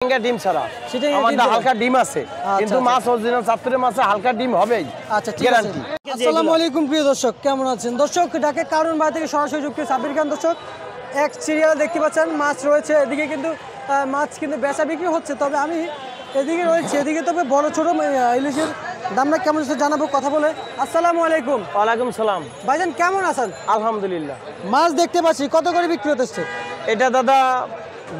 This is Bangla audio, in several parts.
ডিম ছাড়া আমাদের হালকা ডিম আছে, কিন্তু মাছ অরিজিনাল চাঁদপুরের মাছে হালকা ডিম হবেই। আচ্ছা ঠিক আছে। আসসালামু আলাইকুম প্রিয় দর্শক, কেমন আছেন? দর্শক ঢাকা কারণ বাজার থেকে সরাসরি যুক্ত সাব্বির খান। দর্শক এক সিরিয়াল দেখতে পাচ্ছেন, মাছ রয়েছে এদিকে, কিন্তু মাছ কিন্তু বেচা বিক্রি হচ্ছে। তবে আমি এদিকে রয়েছে, এদিকে তবে বড় ছোট ইলিশের দামটা কেমন আছে জানাবো কথা বলে। আসসালামু আলাইকুম। ওয়ালাইকুম সালাম। ভাইজান কেমন আছেন? আলহামদুলিল্লাহ। মাছ দেখতে পাচ্ছি, কত করে বিক্রি হতেছে? এটা দাদা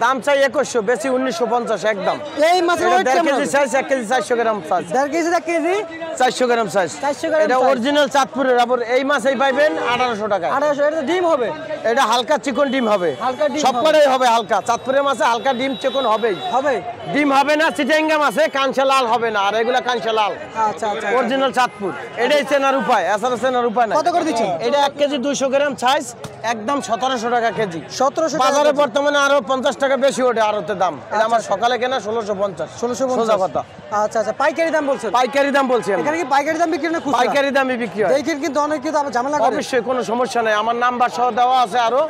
দাম চাই 2100, বেশি 1950 একদম। এই মাছের ওয়েট কেমন? 1.5 কেজি সাইজ, 1 কেজি 400 গ্রাম সাইজ। 1.5 কেজি 1 কেজি 400 গ্রাম সাইজ। 400 গ্রাম। এটা অরিজিনাল চাঁদপুরের। আবার এই মাছই পাইবেন 1800 টাকায়। 1800। এটা ডিম হবে? এটা হালকা চিকন ডিম হবে, হালকা ডিম সবকটাই হবে হালকা। চাঁদপুরের মাছে হালকা ডিম চিকন হবেই হবে। ডিম হবে না চিটাঙ্গা মাছে কাঁচা লাল হবে না, আর এগুলা কাঁচা লাল। আচ্ছা আচ্ছা। অরিজিনাল চাঁদপুর, এটাই চেনার উপায়, এছাড়া চেনার উপায় না। কত করে দিচ্ছেন? এটা 1 কেজি 200 গ্রাম সাইজ, একদম 1700 টাকা কেজি। 1700 বাজারে বর্তমানে আরো 50 টাকা বেশি ওঠে আরতে দাম। এটা আমার সকালে কেনা 1650। 1650 সোজা কথা। আচ্ছা আচ্ছা, পাইকারি দাম বলছেন? পাইকারি দাম বলছি আমি। এখানে কি পাইকারি দাম বিক্রি না খুচরা? পাইকারি দামই বিক্রি হয়। দেখেন কিন্তু অনেক কিন্তু আবার ঝামেলা করে। অবশ্যই, কোনো সমস্যা নাই। আমার নাম্বার সহ দেওয়া আছে আরো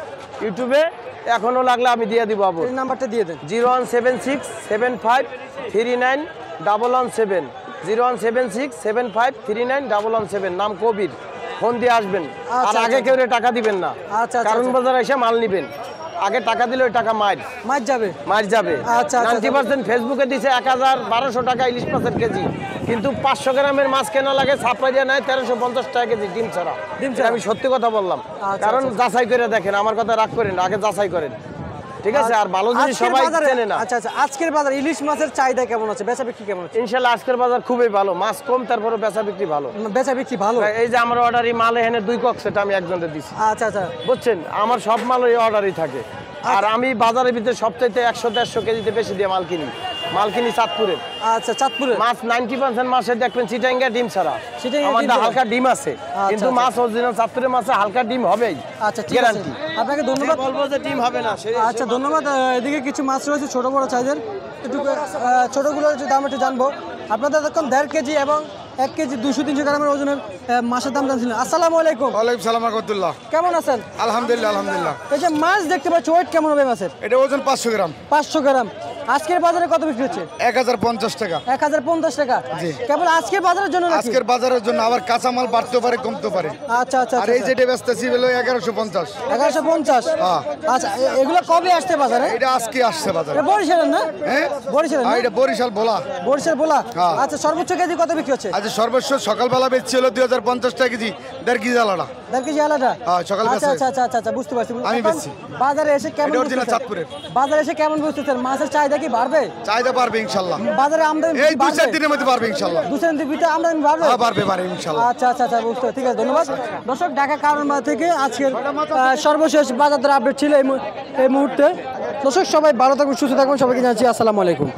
ইউটিউবে, এখনো লাগলে আমি দিয়ে দিব। আবার এই নাম্বারটা দিয়ে দেন। 01767513917, 01767539117। নাম কবির। ফোন দিয়ে আসবেন, আর আগে কেউ টাকা দিবেন না। আচ্ছা, কারণ বাজার এসে মাল নিবেন, আগে টাকা দিলে ওই টাকা মার যাবে। আচ্ছা আচ্ছা। 90% ফেসবুকে দিছে 1200 টাকা ইলিশ মাছের কেজি, কিন্তু 500 গ্রামের মাছ কেনা লাগে সাপ্লাই নেয় 1350 টাকা কেজি ডিম ছাড়া। আমি সত্যি কথা বললাম, কারণ যাচাই করে দেখেন। আমার কথা রাগ করেন, আগে যাচাই করেন, ঠিক আছে? আর ভালো জিনিস সবাই চেনে না। আচ্ছা আচ্ছা, আজকের বাজার ইলিশ মাছের চাহিদা কেমন আছে, বেচা বিক্রি কেমন আছে? ইনশাআল্লাহ আজকের বাজার খুবই ভালো, মাছ কম, তারপরে বেচা বিক্রি ভালো। বেচা বিক্রি ভালো। এই যে আমার অর্ডারই মাল এখানে 2 কক্স, সেটা আমি একজনের দিছি। আচ্ছা আচ্ছা, বুঝছেন, আমার সব মাল ওই অর্ডারই থাকে। আর আমি বাজারের ভিতরে সবচাইতে 100-150 কেজিতে বেশি দিয়ে মাল কিনি চাঁদপুরের। আচ্ছা, চাঁদপুরের মাছ 90% মাছে দেখবেন চিটাঙ্গা ডিম ছাড়া। আমাদের হালকা ডিম আছে, কিন্তু মাছ অরিজিনাল চাঁদপুরের মাছে হালকা ডিম হবেই। আচ্ছা ঠিক আছে, আপনাকে ধন্যবাদ। বলবো যে ডিম হবে না। আচ্ছা ধন্যবাদ। এদিকে কিছু মাছ রয়েছে ছোট বড় সাইজের, একটু ছোটগুলোর দাম একটু জানবো। আপনাদের এতক্ষণ 1.5 কেজি এবং 1 কেজি 200-300 গ্রামের ওজনের মাছের দাম জানছিলেন। আসসালামু আলাইকুম। ওয়ালাইকুম সালাম রাহমাতুল্লাহ। কেমন আছেন? আলহামদুলিল্লাহ আলহামদুলিল্লাহ। এই যে মাছ দেখতে পাচ্ছি, ওয়েট কেমন হবে মাছের? এটা ওজন 500 গ্রাম। 500 গ্রাম। আজকের বাজারে কত বিক্রি হচ্ছে? 1050 টাকা। 1050 টাকা। কেবল আজকের বাজারের জন্য নাকি? আজকের বাজারের জন্য, আবার কাঁচামাল বাড়তেও পারে কমতে পারে। আচ্ছা আচ্ছা। আর এই যেটা বেচতেছি হলো 1150। 1150। হ্যাঁ। আচ্ছা, এগুলো কবে আসছে বাজারে? এটা আজকে আসছে বাজারে। এটা বরিশালের না? হ্যাঁ বরিশালের না? এটা বরিশাল ভোলা। বরিশাল ভোলা। আচ্ছা, সর্বোচ্চ কেজি কত বিক্রি হচ্ছে? আজ সর্বোচ্চ সকালবেলা বেচছি হলো 2050 টাকা কেজি, 1.5 কেজি আলাদা। 1.5 কেজি আলাদা? হ্যাঁ, সকাল বেচছি। আচ্ছা আচ্ছা আচ্ছা আচ্ছা, বুঝতে পারছি। আমি বেচছি। বাজারে এসে কেমন অরিজিনাল চাঁদপুরের। বাজারে এসে কেমন বুঝতেছেন মাছের চাহিদা কি বাড়বে? চাহিদা বাড়বে ইনশাআল্লাহ। বাজারে আমদানি এই 2-4 দিনের মধ্যে বাড়বে ইনশাআল্লাহ। 2-4 দিনের ভিতরে আমদানি বাড়বে? হ্যাঁ, বাড়বে ইনশাআল্লাহ। আচ্ছা আচ্ছা আচ্ছা, বুঝতে ঠিক আছে, ধন্যবাদ। দর্শক, ঢাকা কারণ বাজার থেকে আজকের সর্বশেষ বাজার দর আপডেট ছিল এই মুহূর্তে। দর্শক সবাই ভালো থাকবেন, সুস্থ থাকবেন, সবাইকে জানাচ্ছি আসসালামু আলাইকুম।